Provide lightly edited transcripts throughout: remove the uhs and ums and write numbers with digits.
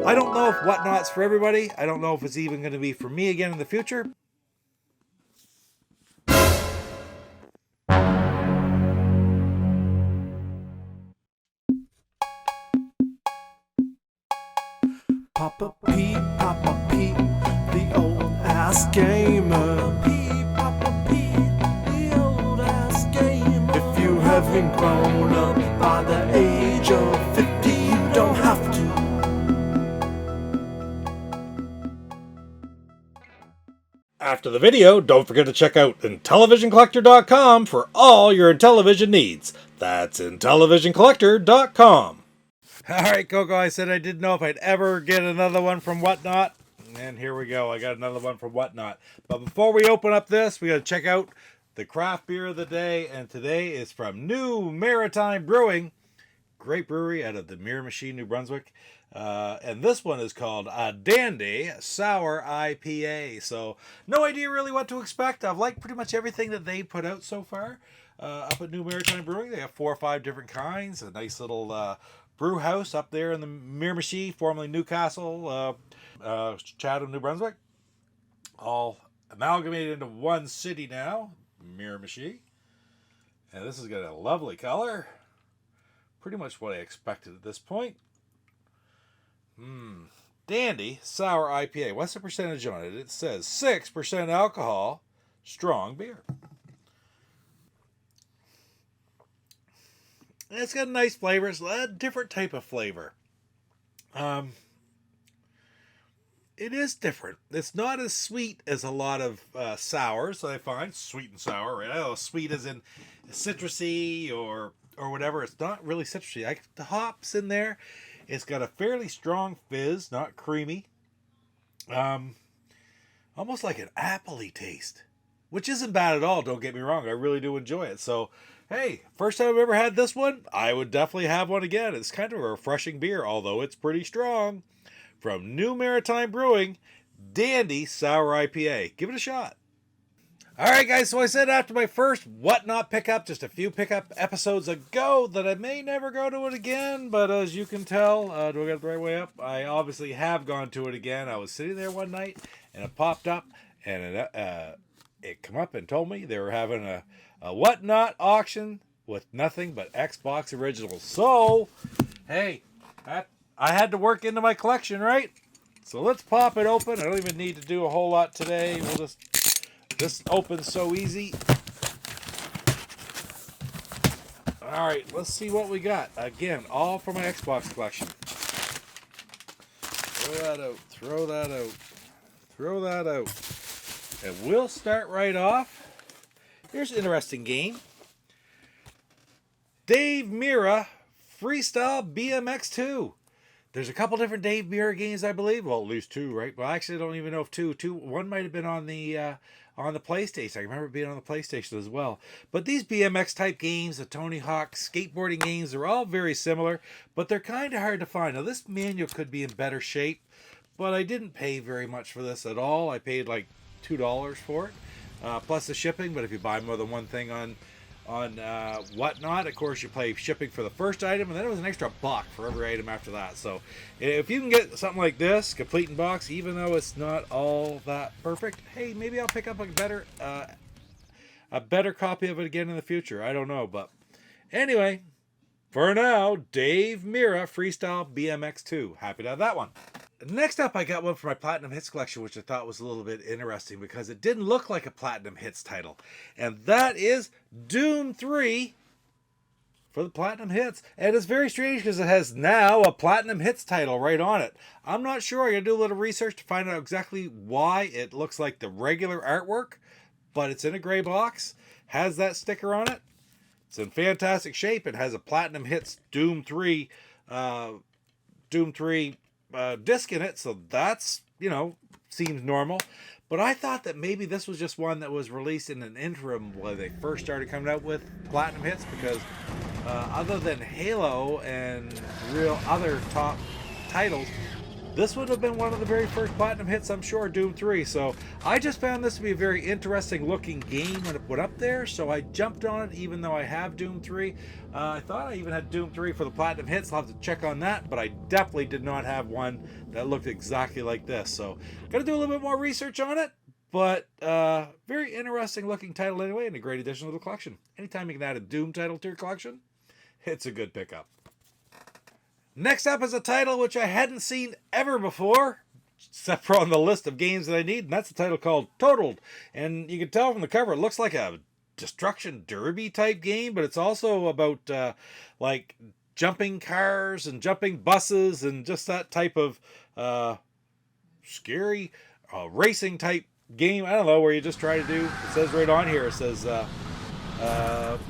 I don't know if Whatnot's for everybody. I don't know if it's even going to be for me again in the future. Papa Pete, the old ass gamer. Papa Pete, the old ass gamer. If you haven't grown up by the age of 50, you don't have to. After the video, don't forget to check out IntellivisionCollector.com for all your Intellivision needs. That's IntellivisionCollector.com. Alright, Coco, I said I didn't know if I'd ever get another one from Whatnot. And here we go. I got another one from Whatnot. But before we open up this, we got to check out the craft beer of the day. And today is from New Maritime Brewing. Great brewery out of the Miramichi, New Brunswick. And this one is called a Dandy Sour IPA. So no idea really what to expect. I've liked pretty much everything that they put out so far. Up at New Maritime Brewing, they have 4 or 5 different kinds. A nice little brew house up there in the Miramichi, formerly Newcastle, Chatham, New Brunswick. All amalgamated into one city now, Miramichi. And this has got a lovely color. Pretty much what I expected at this point. Dandy Sour IPA. What's the percentage on it? It says 6% alcohol, strong beer. And it's got a nice flavor. It's a different type of flavor. It is different. It's not as sweet as a lot of sours that I find. Sweet and sour, right? I don't know, sweet as in citrusy or whatever. It's not really citrusy. The hops in there. It's got a fairly strong fizz, not creamy. Almost like an appley taste, which isn't bad at all. Don't get me wrong. I really do enjoy it. So, hey, first time I've ever had this one. I would definitely have one again. It's kind of a refreshing beer, although it's pretty strong. From New Maritime Brewing, Dandy Sour IPA. Give it a shot. All right, guys, so I said after my first Whatnot pickup, just a few pickup episodes ago, that I may never go to it again, but as you can tell, do I get it the right way up? I obviously have gone to it again. I was sitting there one night, and it popped up, and it came up and told me they were having a Whatnot auction with nothing but Xbox originals. So, hey, I had to work into my collection, right? So let's pop it open. I don't even need to do a whole lot today. This opens so easy. All right, let's see what we got. Again, all for my Xbox collection. Throw that out. And we'll start right off. Here's an interesting game. Dave Mirra Freestyle BMX 2. There's a couple different Dave Mirra games, I believe. Well, at least 2, right? Well, actually, I don't even know if 2. One might have been on the PlayStation. I remember it being on the PlayStation as well. But these BMX type games, the Tony Hawk skateboarding games, they're all very similar, but they're kind of hard to find. Now, this manual could be in better shape, but I didn't pay very much for this at all. I paid like $2 for it, plus the shipping. But if you buy more than one thing on Whatnot, of course, you pay shipping for the first item, and then it was an extra $1 for every item after that. So if you can get something like this complete in box, even though it's not all that perfect, hey, maybe I'll pick up a better copy of it again in the future. I don't know, but anyway, for now, Dave Mirra Freestyle BMX 2. Happy to have that one. Next up, I got one for my Platinum Hits collection, which I thought was a little bit interesting because it didn't look like a Platinum Hits title. And that is Doom 3 for the Platinum Hits. And it's very strange because it has now a Platinum Hits title right on it. I'm not sure. I got to do a little research to find out exactly why it looks like the regular artwork, but it's in a gray box, has that sticker on it. It's in fantastic shape. It has a Platinum Hits Doom 3 disc in it, so that's, seems normal. But I thought that maybe this was just one that was released in an interim when they first started coming out with Platinum Hits, because other than Halo and real other top titles, this would have been one of the very first platinum hits, I'm sure, Doom 3. So I just found this to be a very interesting looking game when it went up there, so I jumped on it even though I have Doom 3. I thought I even had Doom 3 for the platinum hits. I'll have to check on that, but I definitely did not have one that looked exactly like this. So got to do a little bit more research on it, but very interesting looking title anyway, and a great addition to the collection. Anytime you can add a Doom title to your collection, it's a good pickup. Next up is a title which I hadn't seen ever before, except for on the list of games that I need, and that's a title called Totaled. And you can tell from the cover, it looks like a destruction derby type game, but it's also about like jumping cars and jumping buses and just that type of scary racing type game. I don't know, where you just try to do, it says right on here, it says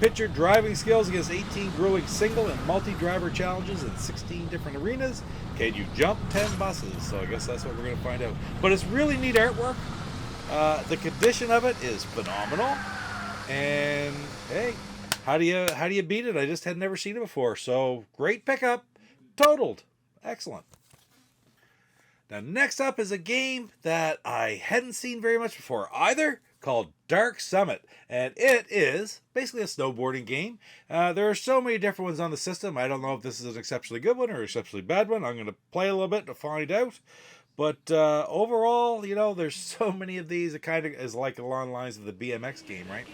pitch your driving skills against 18 grueling single and multi-driver challenges in 16 different arenas. Can you jump 10 buses? So I guess that's what we're going to find out. But it's really neat artwork. The condition of it is phenomenal. And hey, how do you beat it? I just had never seen it before. So great pickup. Totaled. Excellent. Now next up is a game that I hadn't seen very much before either, called Dark Summit, and it is basically a snowboarding game. There are so many different ones on the system. I don't know if this is an exceptionally good one or an exceptionally bad one. I'm going to play a little bit to find out. But overall, you know, there's so many of these. It kind of is like along the lines of the BMX game, right?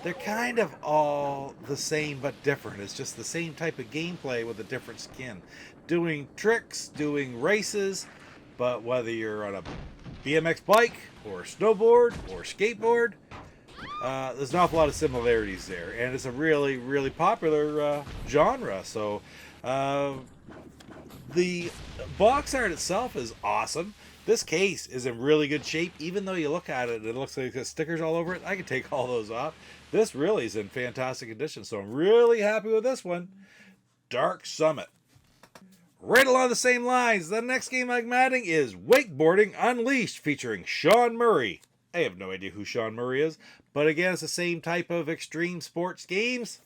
They're kind of all the same but different. It's just the same type of gameplay with a different skin. Doing tricks, doing races, but whether you're on a BMX bike or snowboard or skateboard, there's an awful lot of similarities there, and it's a really, really popular genre. So the box art itself is awesome. This case is in really good shape. Even though you look at it and it looks like there's stickers all over it, I can take all those off. This really is in fantastic condition, so I'm really happy with this one. Dark Summit. Right along the same lines, the next game I'm adding is Wakeboarding Unleashed, featuring Sean Murray. I have no idea who Sean Murray is, but again, it's the same type of extreme sports games.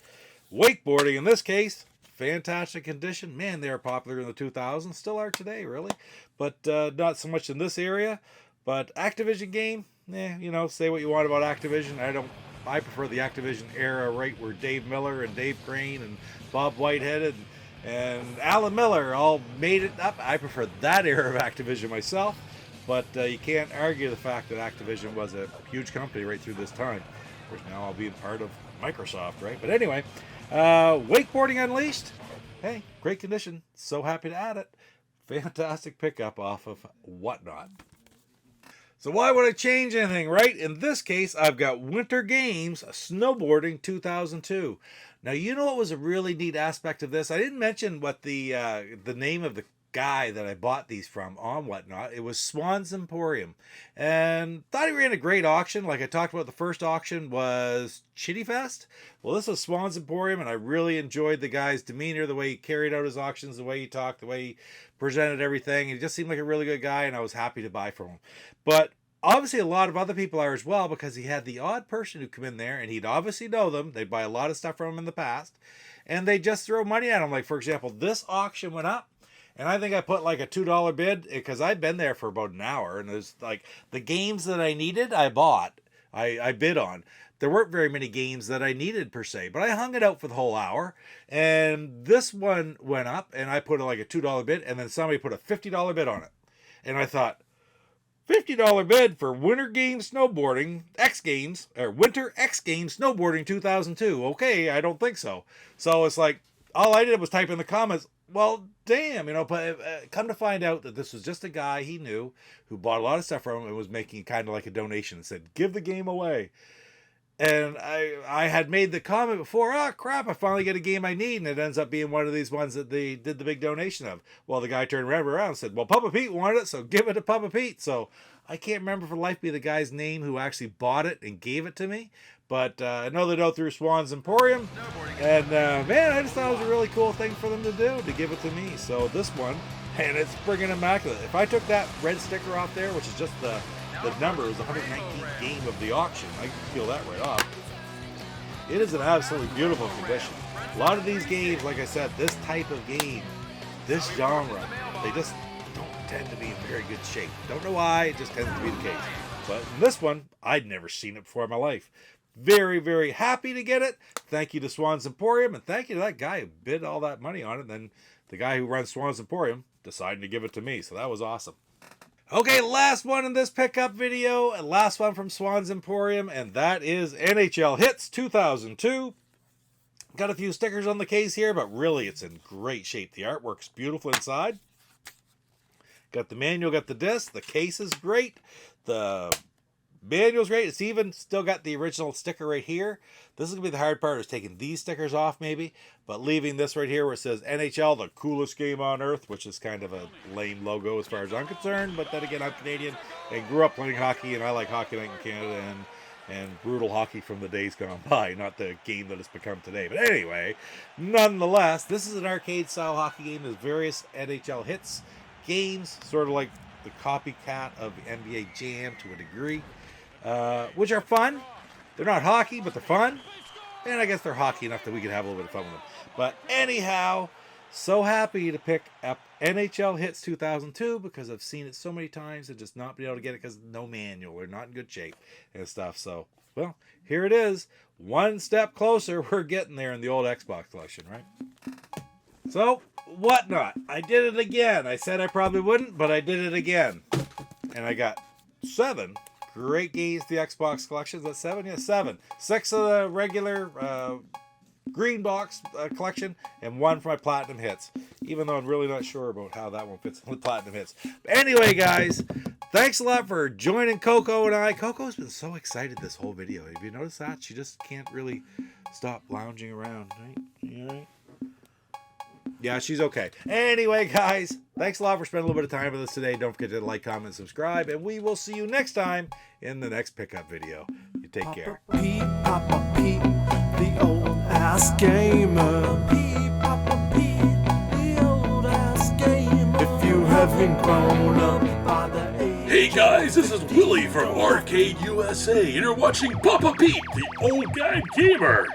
Wakeboarding, in this case, fantastic condition. Man, they are popular in the 2000s, still are today, really, but not so much in this area. But Activision game, you know, say what you want about Activision. I prefer the Activision era, right, where Dave Miller and Dave Crane and Bob Whitehead and Alan Miller all made it up. I prefer that era of Activision myself, but you can't argue the fact that Activision was a huge company right through this time. Of course, now I'll be part of Microsoft, right? But anyway, Wakeboarding Unleashed, hey, great condition. So happy to add it. Fantastic pickup off of Whatnot. So why would I change anything, right? In this case, I've got Winter Games Snowboarding 2002. Now, you know what was a really neat aspect of this? I didn't mention what the name of the guy that I bought these from on Whatnot. It was Swan's Emporium. And thought he ran a great auction. Like I talked about, the first auction was Chitty Fest. Well, this was Swan's Emporium, and I really enjoyed the guy's demeanor, the way he carried out his auctions, the way he talked, the way he presented everything. He just seemed like a really good guy, and I was happy to buy from him. But obviously a lot of other people are as well, because he had the odd person who come in there, and he'd obviously know them. They'd buy a lot of stuff from him in the past, and they just throw money at him. Like, for example, this auction went up, and I think I put like a $2 bid, because I'd been there for about an hour, and there's like the games that I needed, I bought. I bid on. There weren't very many games that I needed per se, but I hung it out for the whole hour, and this one went up, and I put like a $2 bid, and then somebody put a $50 bid on it. And I thought, $50 bid for Winter Games Snowboarding X Games, or Winter X Games Snowboarding 2002. Okay, I don't think so. So it's like, all I did was type in the comments, well, damn, you know, but come to find out that this was just a guy he knew who bought a lot of stuff from him and was making kind of like a donation and said, give the game away. And I had made the comment before, oh crap, I finally get a game I need, and it ends up being one of these ones that they did the big donation of. Well, the guy turned around and said, well, Papa Pete wanted it, so give it to Papa Pete. So I can't remember for life the guy's name who actually bought it and gave it to me, but I know they know through Swan's Emporium, and man, I just thought it was a really cool thing for them to do, to give it to me. So this one, and it's friggin' immaculate. If I took that red sticker off there, which is just the number, is the 119th game of the auction, I can peel that right off. It is an absolutely beautiful condition. A lot of these games, like I said, this type of game, this genre, they just don't tend to be in very good shape. Don't know why, it just tends to be the case. But in this one, I'd never seen it before in my life. Very, very happy to get it. Thank you to Swan's Emporium, and thank you to that guy who bid all that money on it. And then the guy who runs Swan's Emporium decided to give it to me, so that was awesome. Okay, last one in this pickup video, and last one from Swan's Emporium, and that is NHL Hits 2002. Got a few stickers on the case here, but really it's in great shape. The artwork's beautiful inside. Got the manual, got the disc. The case is great. The manual's great. It's even still got the original sticker right here. This is going to be the hard part, is taking these stickers off maybe, but leaving this right here where it says NHL, the coolest game on earth, which is kind of a lame logo as far as I'm concerned, but then again, I'm Canadian and grew up playing hockey, and I like hockey night in Canada and brutal hockey from the days gone by, not the game that it's become today. But anyway, nonetheless, this is an arcade-style hockey game. There's various NHL Hits games, sort of like the copycat of NBA Jam to a degree, which are fun. They're not hockey, but they're fun. And I guess they're hockey enough that we can have a little bit of fun with them. But anyhow, so happy to pick up NHL Hits 2002 because I've seen it so many times and just not been able to get it because no manual or not in good shape and stuff. So, well, here it is. One step closer. We're getting there in the old Xbox collection, right? So, whatnot. I did it again. I said I probably wouldn't, but I did it again. And I got 7 great games to the Xbox collection. Is that 7? Yeah, 7. 6 of the regular green box collection and 1 for my Platinum Hits. Even though I'm really not sure about how that one fits in with Platinum Hits. But anyway, guys, thanks a lot for joining Coco and I. Coco's been so excited this whole video. Have you noticed that? She just can't really stop lounging around, right? You all right? Yeah, she's okay. Anyway, guys, thanks a lot for spending a little bit of time with us today. Don't forget to like, comment, subscribe, and we will see you next time in the next pickup video. You take care. Papa Pete, the old ass gamer. Papa Pete, the old ass gamer. If you haven't grown up by the age. Hey guys, this is Willie from Arcade USA, and you're watching Papa Pete, the old guy gamer.